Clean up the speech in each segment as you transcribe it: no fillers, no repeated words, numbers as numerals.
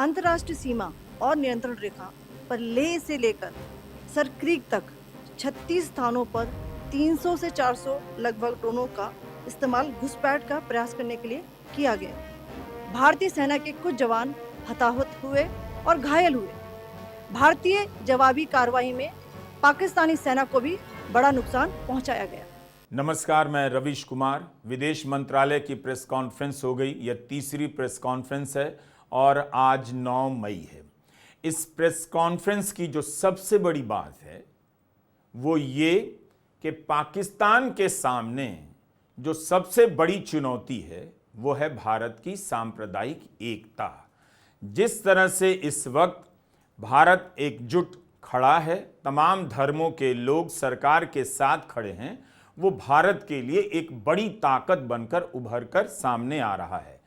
अंतर्राष्ट्रीय सीमा और नियंत्रण रेखा पर लेह से लेकर सर क्रीक तक 36 स्थानों पर 300 से 400 लगभग ड्रोनों का इस्तेमाल घुसपैठ का प्रयास करने के लिए किया गया। भारतीय सेना के कुछ जवान हताहत हुए और घायल हुए। भारतीय जवाबी कार्रवाई में पाकिस्तानी सेना को भी बड़ा नुकसान पहुंचाया गया। नमस्कार, मैं रवीश कुमार। विदेश मंत्रालय की प्रेस कॉन्फ्रेंस हो गई। यह तीसरी प्रेस कॉन्फ्रेंस है और आज 9 मई है। इस प्रेस कॉन्फ्रेंस की जो सबसे बड़ी बात है वो ये कि पाकिस्तान के सामने जो सबसे बड़ी चुनौती है वो है भारत की सांप्रदायिक एकता। जिस तरह से इस वक्त भारत एकजुट खड़ा है, तमाम धर्मों के लोग सरकार के साथ खड़े हैं, वो भारत के लिए एक बड़ी ताकत बनकर उभर कर सामने आ रहा है।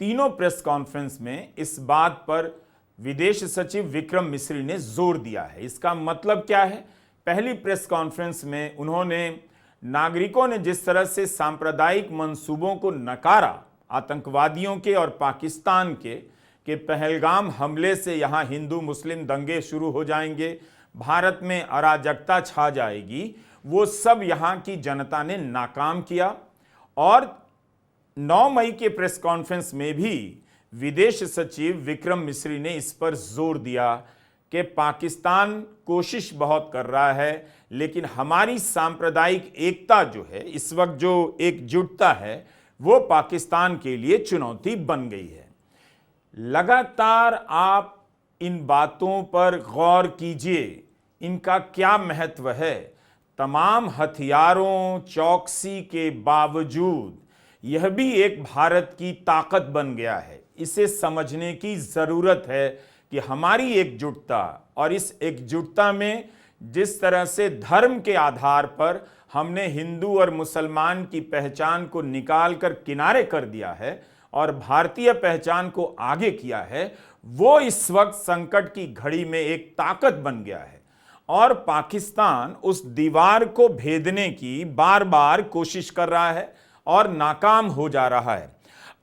तीनों प्रेस कॉन्फ्रेंस में इस बात पर विदेश सचिव विक्रम मिस्री ने जोर दिया है। इसका मतलब क्या है? पहली प्रेस कॉन्फ्रेंस में उन्होंने नागरिकों ने जिस तरह से सांप्रदायिक मंसूबों को नकारा, आतंकवादियों के और पाकिस्तान के पहलगाम हमले से यहाँ हिंदू मुस्लिम दंगे शुरू हो जाएंगे, भारत में अराजकता छा जाएगी, वो सब यहाँ की जनता ने नाकाम किया। और 9 मई के प्रेस कॉन्फ्रेंस में भी विदेश सचिव विक्रम मिस्री ने इस पर जोर दिया कि पाकिस्तान कोशिश बहुत कर रहा है, लेकिन हमारी सांप्रदायिक एकता जो है, इस वक्त जो एकजुटता है, वो पाकिस्तान के लिए चुनौती बन गई है। लगातार आप इन बातों पर गौर कीजिए, इनका क्या महत्व है। तमाम हथियारों, चौकसी के बावजूद यह भी एक भारत की ताकत बन गया है। इसे समझने की जरूरत है कि हमारी एकजुटता, और इस एकजुटता में जिस तरह से धर्म के आधार पर हमने हिंदू और मुसलमान की पहचान को निकाल कर किनारे कर दिया है और भारतीय पहचान को आगे किया है, वो इस वक्त संकट की घड़ी में एक ताकत बन गया है। और पाकिस्तान उस दीवार को भेदने की बार बार कोशिश कर रहा है और नाकाम हो जा रहा है।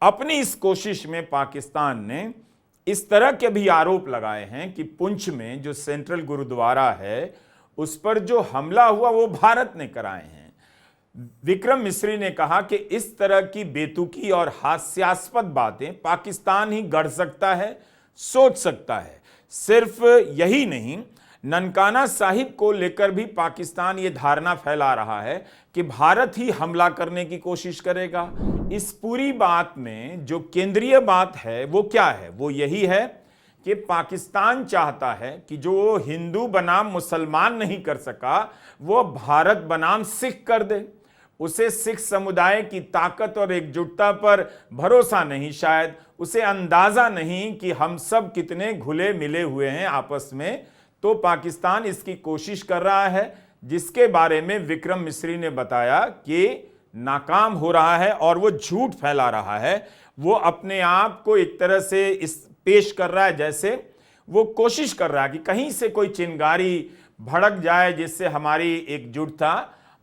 अपनी इस कोशिश में पाकिस्तान ने इस तरह के भी आरोप लगाए हैं कि पुंछ में जो सेंट्रल गुरुद्वारा है उस पर जो हमला हुआ वो भारत ने कराए हैं। विक्रम मिस्री ने कहा कि इस तरह की बेतुकी और हास्यास्पद बातें पाकिस्तान ही गढ़ सकता है, सोच सकता है। सिर्फ यही नहीं, ननकाना साहिब को लेकर भी पाकिस्तान ये धारणा फैला रहा है कि भारत ही हमला करने की कोशिश करेगा। इस पूरी बात में जो केंद्रीय बात है वो क्या है? वो यही है कि पाकिस्तान चाहता है कि जो हिंदू बनाम मुसलमान नहीं कर सका वो भारत बनाम सिख कर दे। उसे सिख समुदाय की ताकत और एकजुटता पर भरोसा नहीं, शायद उसे अंदाजा नहीं कि हम सब कितने घुले मिले हुए हैं आपस में। तो पाकिस्तान इसकी कोशिश कर रहा है, जिसके बारे में विक्रम मिस्री ने बताया कि नाकाम हो रहा है और वो झूठ फैला रहा है। वो अपने आप को एक तरह से इस पेश कर रहा है जैसे वो कोशिश कर रहा है कि कहीं से कोई चिंगारी भड़क जाए जिससे हमारी एकजुटता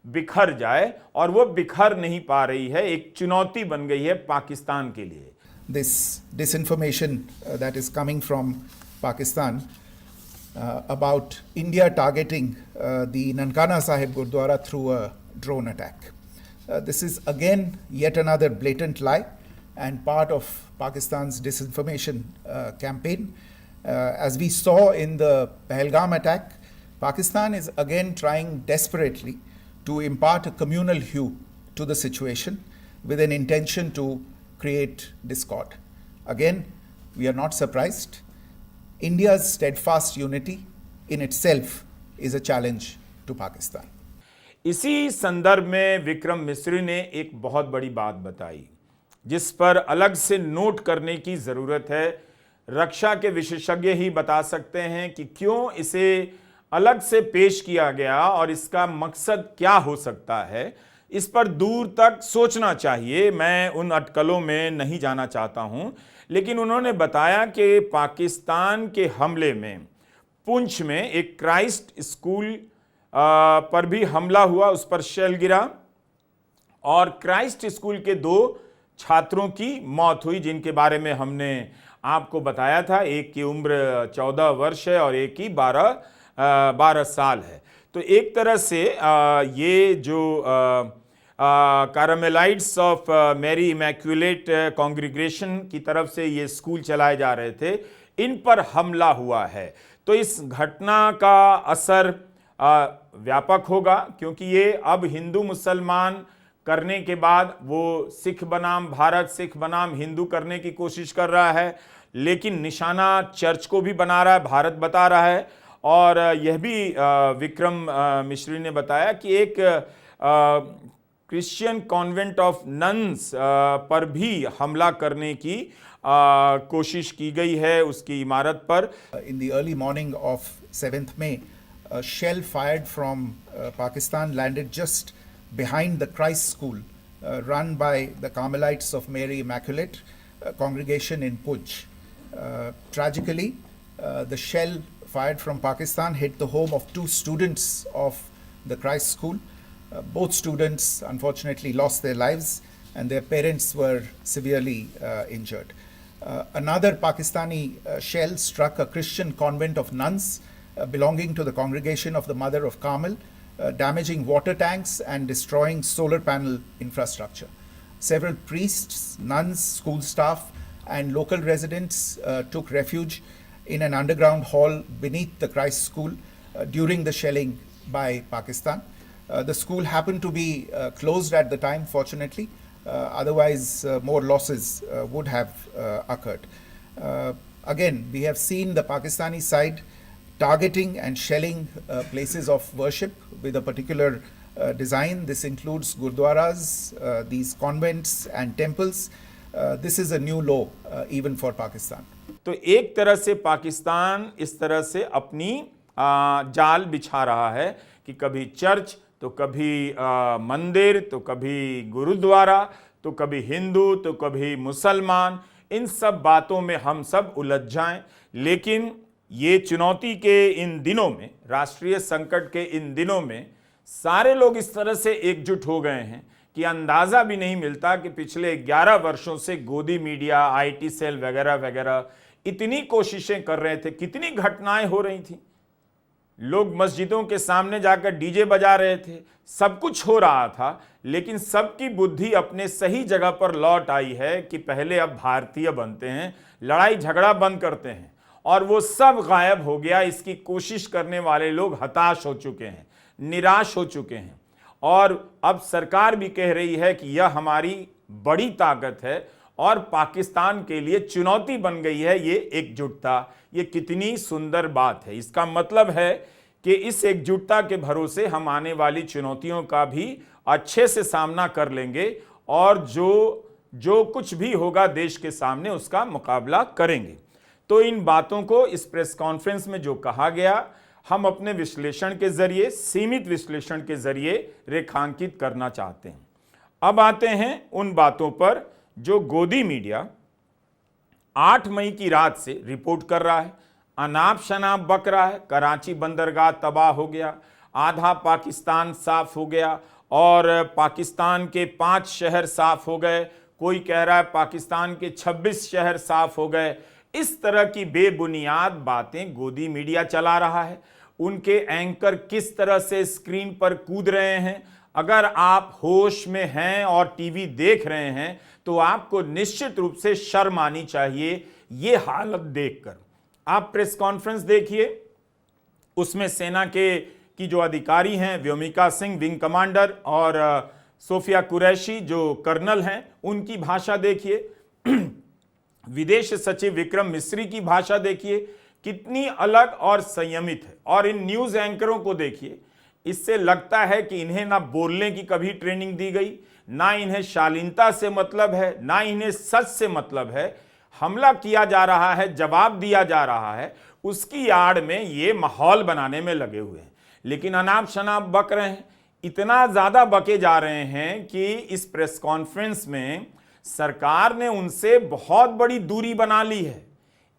बिखर जाए, और वो बिखर नहीं पा रही है। एक चुनौती बन गई है पाकिस्तान के लिए। This disinformation that is coming from Pakistan about India targeting the Nankana Sahib Gurdwara through a drone attack. This is again yet another blatant lie and part of Pakistan's disinformation campaign. As we saw in the Pahalgam attack, Pakistan is again trying desperately to impart a communal hue to the situation with an intention to create discord. Again, we are not surprised. India's steadfast unity in itself is a challenge to Pakistan. इसी संदर्भ में विक्रम मिस्री ने एक बहुत बड़ी बात बताई जिस पर अलग से नोट करने की जरूरत है। रक्षा के विशेषज्ञ ही बता सकते हैं कि क्यों इसे अलग से पेश किया गया और इसका मकसद क्या हो सकता है। इस पर दूर तक सोचना चाहिए, मैं उन अटकलों में नहीं जाना चाहता हूं। लेकिन उन्होंने बताया कि पाकिस्तान के हमले में पुंछ में एक क्राइस्ट स्कूल पर भी हमला हुआ, उस पर शेल गिरा और क्राइस्ट स्कूल के 2 छात्रों की मौत हुई, जिनके बारे में हमने आपको बताया था, एक की उम्र 14 वर्ष है और एक की 12 साल है। तो एक तरह से ये जो कारमेलाइट्स ऑफ मैरी इमैक्युलेट कांग्रीगेशन की तरफ से ये स्कूल चलाए जा रहे थे, इन पर हमला हुआ है। तो इस घटना का असर व्यापक होगा, क्योंकि ये अब हिंदू मुसलमान करने के बाद वो सिख बनाम भारत, सिख बनाम हिंदू करने की कोशिश कर रहा है, लेकिन निशाना चर्च को भी बना रहा है, भारत बता रहा है। और यह भी विक्रम मिश्री ने बताया कि एक क्रिश्चियन कॉन्वेंट ऑफ नन्स पर भी हमला करने की कोशिश की गई है, उसकी इमारत पर। In the early morning of 7th May, a shell fired from Pakistan landed just behind the Christ School, run by the Carmelites of Mary Immaculate congregation in Puj. Tragically, the shell fired from Pakistan hit the home of 2 students of the Christ School. Both students unfortunately lost their lives and their parents were severely injured. Another Pakistani shell struck a Christian convent of nuns belonging to the congregation of the Mother of Carmel, damaging water tanks and destroying solar panel infrastructure. Several priests, nuns, school staff, and local residents took refuge in an underground hall beneath the Christ School during the shelling by Pakistan. The school happened to be closed at the time, fortunately. Otherwise, more losses would have occurred. Again, we have seen the Pakistani side targeting and shelling places of worship with a particular design. This includes gurdwaras, these convents and temples. This is a new low even for Pakistan. तो एक तरह से पाकिस्तान इस तरह से अपनी जाल बिछा रहा है कि कभी चर्च, तो कभी मंदिर, तो कभी गुरुद्वारा, तो कभी हिंदू, तो कभी मुसलमान, इन सब बातों में हम सब उलझ जाएं। लेकिन ये चुनौती के इन दिनों में, राष्ट्रीय संकट के इन दिनों में सारे लोग इस तरह से एकजुट हो गए हैं कि अंदाज़ा भी नहीं मिलता कि पिछले 11 वर्षों से गोदी मीडिया, आईटी सेल वगैरह वगैरह इतनी कोशिशें कर रहे थे, कितनी घटनाएं हो रही थी। लोग मस्जिदों के सामने जाकर डीजे बजा रहे थे, सब कुछ हो रहा था, लेकिन सबकी बुद्धि अपने सही जगह पर लौट आई है कि पहले अब भारतीय बनते हैं, लड़ाई झगड़ा बंद करते हैं, और वो सब गायब हो गया। इसकी कोशिश करने वाले लोग हताश हो चुके हैं, निराश हो चुके हैं, और अब सरकार भी कह रही है कि यह हमारी बड़ी ताकत है और पाकिस्तान के लिए चुनौती बन गई है ये एकजुटता। ये कितनी सुंदर बात है। इसका मतलब है कि इस एकजुटता के भरोसे हम आने वाली चुनौतियों का भी अच्छे से सामना कर लेंगे और जो कुछ भी होगा देश के सामने उसका मुकाबला करेंगे। तो इन बातों को इस प्रेस कॉन्फ्रेंस में जो कहा गया, हम अपने विश्लेषण के जरिए, सीमित विश्लेषण के जरिए रेखांकित करना चाहते हैं। अब आते हैं उन बातों पर जो गोदी मीडिया 8 मई की रात से रिपोर्ट कर रहा है। अनाप शनाप बक रहा है। कराची बंदरगाह तबाह हो गया, आधा पाकिस्तान साफ हो गया और पाकिस्तान के 5 शहर साफ हो गए। कोई कह रहा है पाकिस्तान के 26 शहर साफ हो गए। इस तरह की बेबुनियाद बातें गोदी मीडिया चला रहा है। उनके एंकर किस तरह से स्क्रीन पर कूद रहे हैं। अगर आप होश में हैं और टीवी देख रहे हैं तो आपको निश्चित रूप से शर्म आनी चाहिए ये हालत देखकर। आप प्रेस कॉन्फ्रेंस देखिए, उसमें सेना की जो अधिकारी हैं, व्योमिका सिंह विंग कमांडर और सोफिया कुरैशी जो कर्नल हैं, उनकी भाषा देखिए। विदेश सचिव विक्रम मिस्री की भाषा देखिए, कितनी अलग और संयमित है। और इन न्यूज एंकरों को देखिए, इससे लगता है कि इन्हें ना बोलने की कभी ट्रेनिंग दी गई, ना इन्हें शालीनता से मतलब है, ना इन्हें सच से मतलब है। हमला किया जा रहा है, जवाब दिया जा रहा है, उसकी आड़ में ये माहौल बनाने में लगे हुए हैं। लेकिन अनाप शनाप बक रहे हैं, इतना ज्यादा बके जा रहे हैं कि इस प्रेस कॉन्फ्रेंस में सरकार ने उनसे बहुत बड़ी दूरी बना ली है।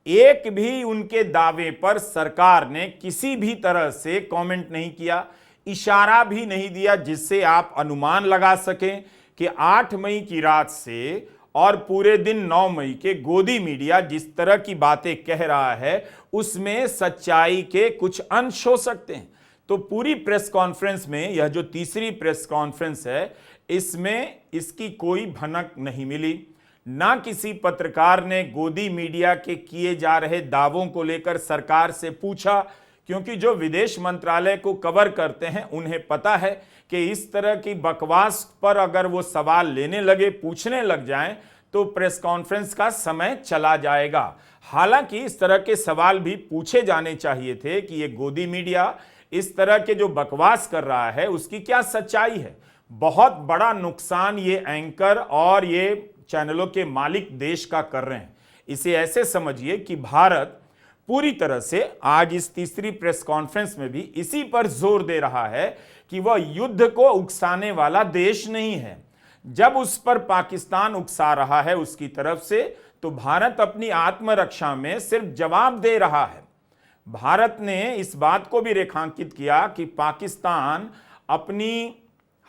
एक भी उनके दावे पर सरकार ने किसी भी तरह से कमेंट नहीं किया, इशारा भी नहीं दिया जिससे आप अनुमान लगा सकें कि 8 मई की रात से और पूरे दिन 9 मई के गोदी मीडिया जिस तरह की बातें कह रहा है उसमें सच्चाई के कुछ अंश हो सकते हैं। तो पूरी प्रेस कॉन्फ्रेंस में यह जो तीसरी प्रेस कॉन्फ्रेंस है, इसमें इसकी कोई भनक नहीं मिली। ना किसी पत्रकार ने गोदी मीडिया के किए जा रहे दावों को लेकर सरकार से पूछा, क्योंकि जो विदेश मंत्रालय को कवर करते हैं उन्हें पता है कि इस तरह की बकवास पर अगर वो सवाल लेने लगे, पूछने लग जाएं, तो प्रेस कॉन्फ्रेंस का समय चला जाएगा। हालांकि इस तरह के सवाल भी पूछे जाने चाहिए थे कि ये गोदी मीडिया इस तरह के जो बकवास कर रहा है उसकी क्या सच्चाई है। बहुत बड़ा नुकसान ये एंकर और ये चैनलों के मालिक देश का कर रहे हैं। इसे ऐसे समझिए कि भारत पूरी तरह से आज इस तीसरी प्रेस कॉन्फ्रेंस में भी इसी पर जोर दे रहा है कि वह युद्ध को उकसाने वाला देश नहीं है। जब उस पर पाकिस्तान उकसा रहा है उसकी तरफ से, तो भारत अपनी आत्मरक्षा में सिर्फ जवाब दे रहा है। भारत ने इस बात को भी रेखांकित किया कि पाकिस्तान अपनी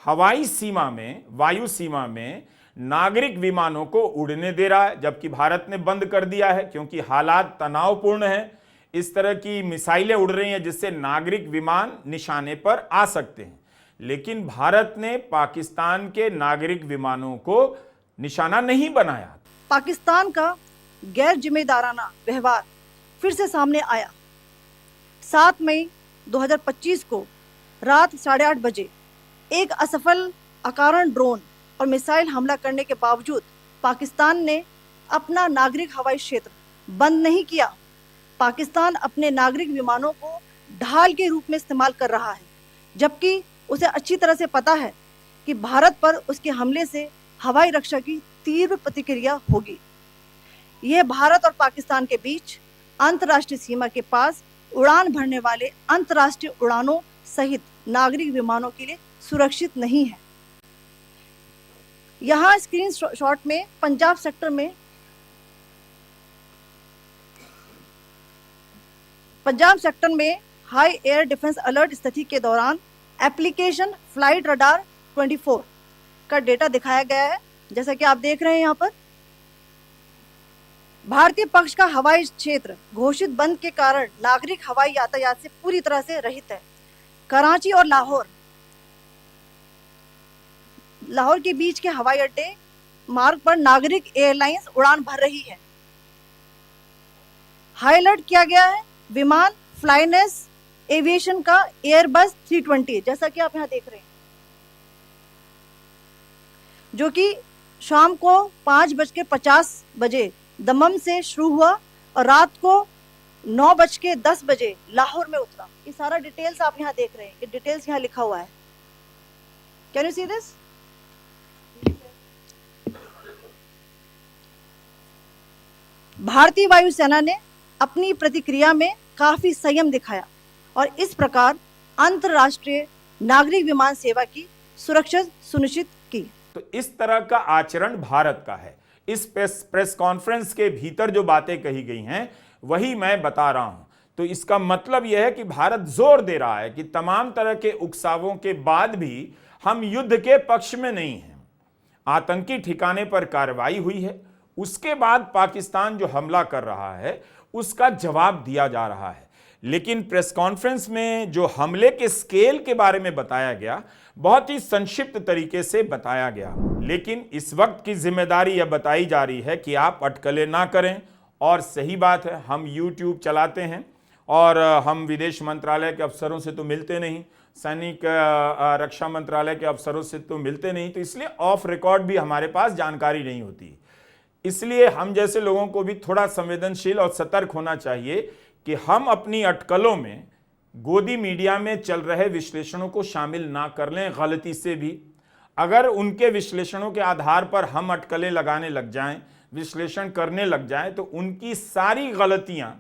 हवाई सीमा में, वायु सीमा में नागरिक विमानों को उड़ने दे रहा है, जबकि भारत ने बंद कर दिया है क्योंकि हालात तनावपूर्ण हैं। इस तरह की मिसाइलें उड़ रही हैं जिससे नागरिक विमान निशाने पर आ सकते हैं, लेकिन भारत ने पाकिस्तान के नागरिक विमानों को निशाना नहीं बनाया। पाकिस्तान का गैर जिम्मेदाराना व्यवहार फिर से सामने आया। 7 मई 2025 को रात 8:30 बजे एक असफल अकारण ड्रोन और मिसाइल हमला करने के बावजूद पाकिस्तान ने अपना नागरिक हवाई क्षेत्र बंद नहीं किया। पाकिस्तान अपने नागरिक विमानों को ढाल के रूप में इस्तेमाल कर रहा है, जबकि उसे अच्छी तरह से पता है कि भारत पर उसके हमले से हवाई रक्षा की तीव्र प्रतिक्रिया होगी। यह भारत और पाकिस्तान के बीच अंतर्राष्ट्रीय सीमा के पास उड़ान भरने वाले अंतर्राष्ट्रीय उड़ानों सहित नागरिक विमानों के लिए सुरक्षित नहीं है। यहाँ स्क्रीन शॉट में पंजाब सेक्टर में हाई एयर डिफेंस अलर्ट स्थिति के दौरान एप्लीकेशन फ्लाइट रडार 24 का डेटा दिखाया गया है। जैसा कि आप देख रहे हैं, यहाँ पर भारतीय पक्ष का हवाई क्षेत्र घोषित बंद के कारण नागरिक हवाई यातायात से पूरी तरह से रहित है। कराची और लाहौर के बीच के हवाई अड्डे मार्ग पर नागरिक एयरलाइंस उड़ान भर रही है। हाई अलर्ट किया गया है विमान फ्लाइनेस एविएशन का एयरबस 320, जैसा कि आप यहाँ देख रहे हैं, जो कि शाम को 5:50 बजे दमम से शुरू हुआ और रात को 9:10 बजे लाहौर में उतरा। ये सारा डिटेल्स आप यहाँ देख रहे हैं, ये डिटेल्स यहाँ लिखा हुआ है। Can you see this? भारतीय वायुसेना ने अपनी प्रतिक्रिया में काफी संयम दिखाया और इस प्रकार अंतर्राष्ट्रीय नागरिक विमान सेवा की सुरक्षा सुनिश्चित की। तो इस तरह का आचरण भारत का है। इस प्रेस कॉन्फ्रेंस के भीतर जो बातें कही गई हैं वही मैं बता रहा हूं। तो इसका मतलब यह है कि भारत जोर दे रहा है कि तमाम तरह के उकसावों के बाद भी हम युद्ध के पक्ष में नहीं हैं। आतंकी ठिकाने पर कार्रवाई हुई है, उसके बाद पाकिस्तान जो हमला कर रहा है उसका जवाब दिया जा रहा है। लेकिन प्रेस कॉन्फ्रेंस में जो हमले के स्केल के बारे में बताया गया, बहुत ही संक्षिप्त तरीके से बताया गया। लेकिन इस वक्त की जिम्मेदारी यह बताई जा रही है कि आप अटकलें ना करें। और सही बात है, हम YouTube चलाते हैं और हम विदेश मंत्रालय के अफसरों से तो मिलते नहीं, सैनिक रक्षा मंत्रालय के अफसरों से तो मिलते नहीं, तो इसलिए ऑफ रिकॉर्ड भी हमारे पास जानकारी नहीं होती। इसलिए हम जैसे लोगों को भी थोड़ा संवेदनशील और सतर्क होना चाहिए कि हम अपनी अटकलों में गोदी मीडिया में चल रहे विश्लेषणों को शामिल ना कर लें गलती से भी। अगर उनके विश्लेषणों के आधार पर हम अटकलें लगाने लग जाएं, विश्लेषण करने लग जाएं, तो उनकी सारी गलतियां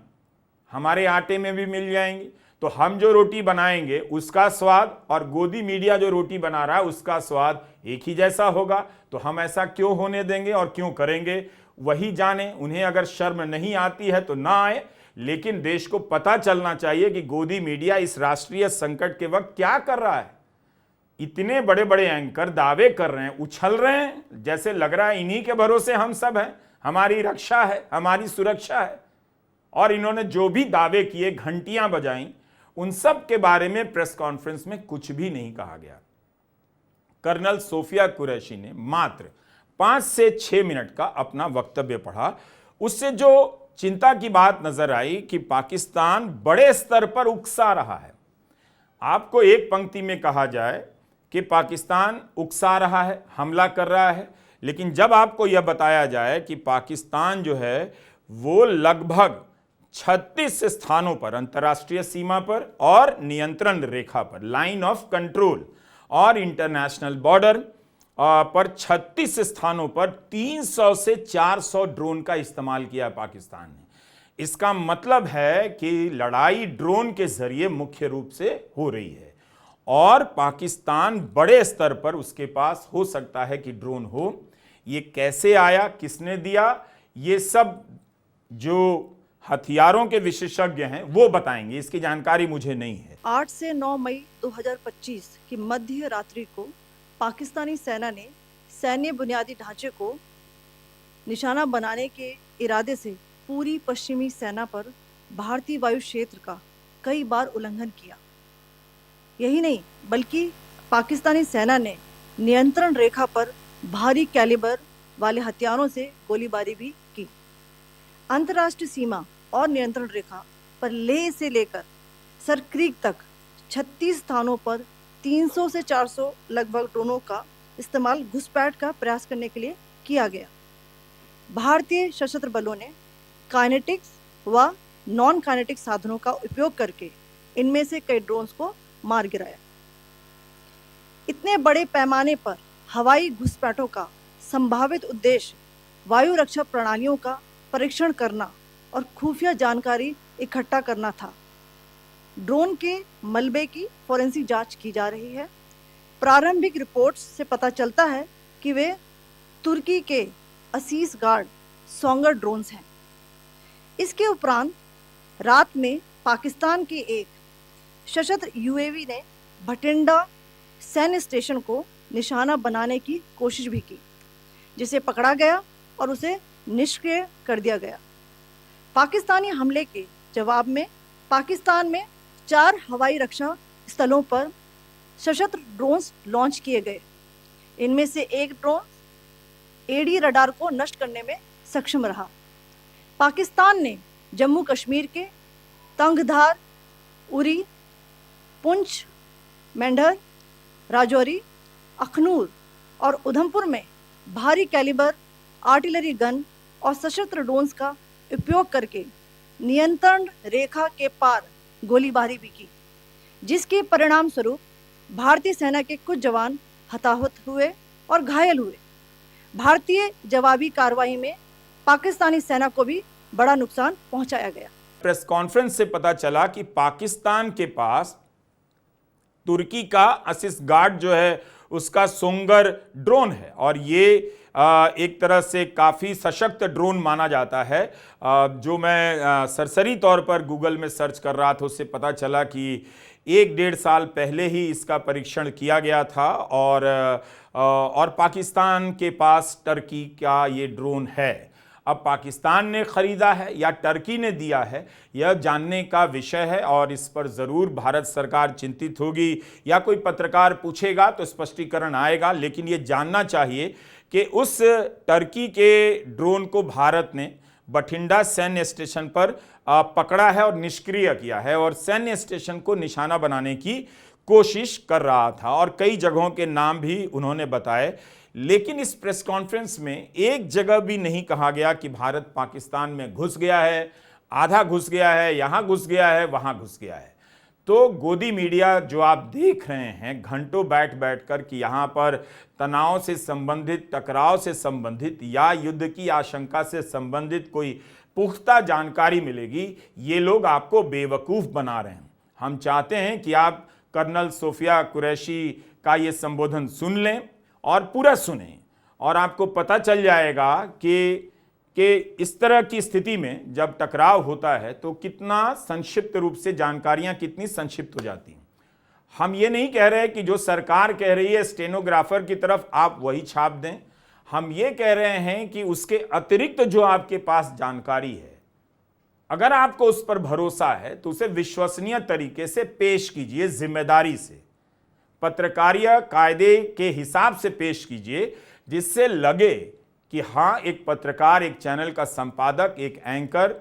हमारे आटे में भी मिल जाएंगी। तो हम जो रोटी बनाएंगे उसका स्वाद और गोदी मीडिया जो रोटी बना रहा है उसका स्वाद एक ही जैसा होगा। तो हम ऐसा क्यों होने देंगे और क्यों करेंगे, वही जाने। उन्हें अगर शर्म नहीं आती है तो ना आए, लेकिन देश को पता चलना चाहिए कि गोदी मीडिया इस राष्ट्रीय संकट के वक्त क्या कर रहा है। इतने बड़े बड़े एंकर दावे कर रहे हैं, उछल रहे हैं, जैसे लग रहा है इन्हीं के भरोसे हम सब हैं, हमारी रक्षा है, हमारी सुरक्षा है। और इन्होंने जो भी दावे किए, घंटियां बजाई, उन सब के बारे में प्रेस कॉन्फ्रेंस में कुछ भी नहीं कहा गया। कर्नल सोफिया कुरैशी ने मात्र 5 से 6 मिनट का अपना वक्तव्य पढ़ा। उससे जो चिंता की बात नजर आई कि पाकिस्तान बड़े स्तर पर उकसा रहा है। आपको एक पंक्ति में कहा जाए कि पाकिस्तान उकसा रहा है, हमला कर रहा है, लेकिन जब आपको यह बताया जाए कि पाकिस्तान जो है वो लगभग 36 स्थानों पर, अंतर्राष्ट्रीय सीमा पर और नियंत्रण रेखा पर, लाइन ऑफ कंट्रोल और इंटरनेशनल बॉर्डर पर 36 स्थानों पर 300 से 400 ड्रोन का इस्तेमाल किया पाकिस्तान ने। इसका मतलब है कि लड़ाई ड्रोन के जरिए मुख्य रूप से हो रही है और पाकिस्तान बड़े स्तर पर उसके पास हो सकता है कि ड्रोन हो। ये कैसे आया, किसने दिया, ये सब जो हथियारों के विशेषज्ञ हैं वो बताएंगे, इसकी जानकारी मुझे नहीं है। 8 से 9 मई 2025 की मध्य रात्रि को पाकिस्तानी सेना ने सैन्य बुनियादी ढांचे को निशाना बनाने के इरादे से पूरी पश्चिमी सेना पर भारतीय वायु क्षेत्र का कई बार उल्लंघन किया। यही नहीं, बल्कि पाकिस्तानी सेना ने नियंत्रण रेखा पर भारी कैलिबर वाले हथियारों से गोलीबारी भी की। अंतर्राष्ट्रीय सीमा और नियंत्रण रेखा पर लेह से लेकर सरक्रीक तक 36 स्थानों पर 300 से 400 लगभग ड्रोनों का इस्तेमाल घुसपैठ का प्रयास करने के लिए किया गया। भारतीय सशस्त्र बलों ने काइनेटिक्स व नॉन काइनेटिक साधनों का उपयोग करके इनमें से कई ड्रोन्स को मार गिराया। इतने बड़े पैमाने पर हवाई घुसपैठों का संभावित उद्देश्य वायु रक्षा प्रणालियों का परीक्षण करना और खुफिया जानकारी इकट्ठा करना था। ड्रोन के मलबे की फोरेंसिक जांच की जा रही है। प्रारंभिक रिपोर्ट्स से पता चलता है कि वे तुर्की के असीस गार्ड सोंगर ड्रोन्स हैं। इसके उपरांत रात में पाकिस्तान के एक सशस्त्र यूएवी ने भटिंडा सैन्य स्टेशन को निशाना बनाने की कोशिश भी की, जिसे पकड़ा गया और उसे निष्क्रिय कर दिया गया। पाकिस्तानी हमले के जवाब में पाकिस्तान में 4 हवाई रक्षा स्थलों पर सशस्त्र ड्रोन्स लॉन्च किए गए। इनमें से एक ड्रोन एडी रडार को नष्ट करने में सक्षम रहा। पाकिस्तान ने जम्मू कश्मीर के तंगधार, उरी, पुंछ, मेंढर, राजौरी, अखनूर और उधमपुर में भारी कैलिबर आर्टिलरी गन और सशस्त्र ड्रोन्स का उपयोग करके नियंत्रण रेखा के पार गोलीबारी भी की, जिसके परिणाम स्वरूप भारतीय सेना के कुछ जवान हताहत हुए और घायल हुए। भारतीय जवाबी कार्रवाई में पाकिस्तानी सेना को भी बड़ा नुकसान पहुंचाया गया। प्रेस कॉन्फ्रेंस से पता चला कि पाकिस्तान के पास तुर्की का असिस गार्ड जो है उसका सोंगर ड्रोन है और ये एक तरह से काफ़ी सशक्त ड्रोन माना जाता है। जो मैं सरसरी तौर पर गूगल में सर्च कर रहा था उससे पता चला कि 1-1.5 साल पहले ही इसका परीक्षण किया गया था और पाकिस्तान के पास टर्की का ये ड्रोन है। अब पाकिस्तान ने खरीदा है या टर्की ने दिया है, यह जानने का विषय है और इस पर ज़रूर भारत सरकार चिंतित होगी या कोई पत्रकार पूछेगा तो स्पष्टीकरण आएगा। लेकिन ये जानना चाहिए कि उस टर्की के ड्रोन को भारत ने बठिंडा सैन्य स्टेशन पर पकड़ा है और निष्क्रिय किया है और सैन्य स्टेशन को निशाना बनाने की कोशिश कर रहा था और कई जगहों के नाम भी उन्होंने बताए। लेकिन इस प्रेस कॉन्फ्रेंस में एक जगह भी नहीं कहा गया कि भारत पाकिस्तान में घुस गया है, आधा घुस गया है, यहां घुस गया है, वहां घुस गया है। तो गोदी मीडिया जो आप देख रहे हैं घंटों बैठ कर कि यहाँ पर तनाव से संबंधित, टकराव से संबंधित या युद्ध की आशंका से संबंधित कोई पुख्ता जानकारी मिलेगी, ये लोग आपको बेवकूफ़ बना रहे हैं। हम चाहते हैं कि आप कर्नल सोफिया कुरैशी का ये संबोधन सुन लें और पूरा सुने और आपको पता चल जाएगा कि इस तरह की स्थिति में जब टकराव होता है तो कितना संक्षिप्त रूप से जानकारियां कितनी संक्षिप्त हो जाती हैं। हम ये नहीं कह रहे कि जो सरकार कह रही है स्टेनोग्राफर की तरफ आप वही छाप दें। हम ये कह रहे हैं कि उसके अतिरिक्त जो आपके पास जानकारी है, अगर आपको उस पर भरोसा है तो उसे विश्वसनीय तरीके से पेश कीजिए, जिम्मेदारी से, पत्रकारिता कायदे के हिसाब से पेश कीजिए, जिससे लगे कि हाँ, एक पत्रकार, एक चैनल का संपादक, एक एंकर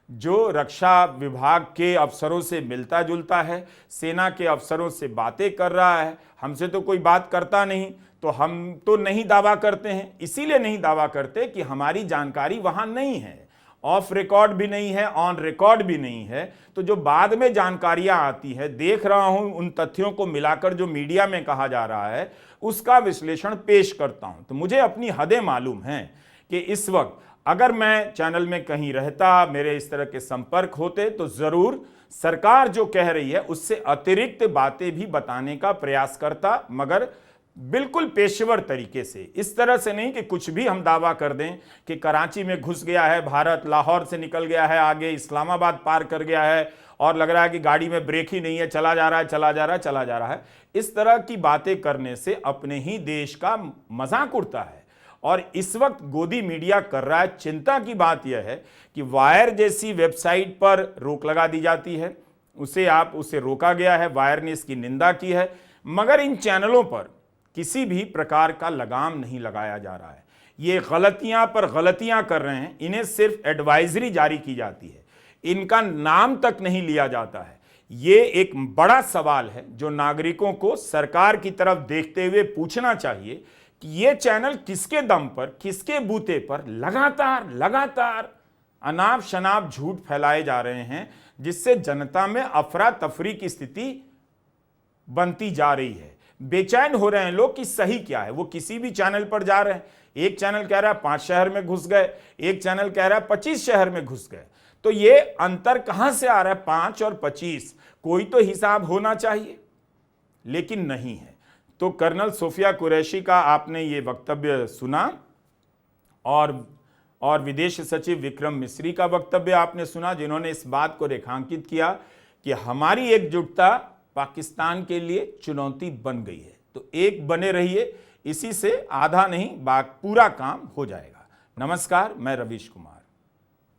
जो रक्षा विभाग के अफसरों से मिलता जुलता है, सेना के अफसरों से बातें कर रहा है। हमसे तो कोई बात करता नहीं, तो हम तो नहीं दावा करते हैं, इसीलिए नहीं दावा करते कि हमारी जानकारी वहां नहीं है, ऑफ रिकॉर्ड भी नहीं है, ऑन रिकॉर्ड भी नहीं है। तो जो बाद में जानकारियां आती है, देख रहा हूं उन तथ्यों को मिलाकर जो मीडिया में कहा जा रहा है, उसका विश्लेषण पेश करता हूं। तो मुझे अपनी हदें मालूम हैं कि इस वक्त अगर मैं चैनल में कहीं रहता, मेरे इस तरह के संपर्क होते, तो जरूर सरकार जो कह रही है उससे अतिरिक्त बातें भी बताने का प्रयास करता, मगर बिल्कुल पेशेवर तरीके से। इस तरह से नहीं कि कुछ भी हम दावा कर दें कि कराची में घुस गया है भारत, लाहौर से निकल गया है, आगे इस्लामाबाद पार कर गया है और लग रहा है कि गाड़ी में ब्रेक ही नहीं है, चला जा रहा है, चला जा रहा है, चला जा रहा है। इस तरह की बातें करने से अपने ही देश का मजाक उड़ता है। और इस वक्त गोदी मीडिया कर रहा है। चिंता की बात यह है कि वायर जैसी वेबसाइट पर रोक लगा दी जाती है, उसे रोका गया है, वायर ने इसकी निंदा की है, मगर इन चैनलों पर किसी भी प्रकार का लगाम नहीं लगाया जा रहा है। ये गलतियां पर गलतियां कर रहे हैं, इन्हें सिर्फ एडवाइजरी जारी की जाती है, इनका नाम तक नहीं लिया जाता है। ये एक बड़ा सवाल है जो नागरिकों को सरकार की तरफ देखते हुए पूछना चाहिए कि ये चैनल किसके दम पर, किसके बूते पर लगातार अनाप शनाप झूठ फैलाए जा रहे हैं, जिससे जनता में अफरा तफरी की स्थिति बनती जा रही है। बेचैन हो रहे हैं लोग कि सही क्या है। वो किसी भी चैनल पर जा रहे हैं, एक चैनल कह रहा है 5 शहर में घुस गए, एक चैनल कह रहा है 25 शहर में घुस गए। तो ये अंतर कहां से आ रहा है, 5 और 25? कोई तो हिसाब होना चाहिए, लेकिन नहीं है। तो कर्नल सोफिया कुरैशी का आपने ये वक्तव्य सुना और विदेश सचिव विक्रम मिस्री का वक्तव्य आपने सुना, जिन्होंने इस बात को रेखांकित किया कि हमारी एकजुटता पाकिस्तान के लिए चुनौती बन गई है। तो एक बने रहिए, इसी से आधा नहीं पूरा काम हो जाएगा। नमस्कार, मैं रवीश कुमार।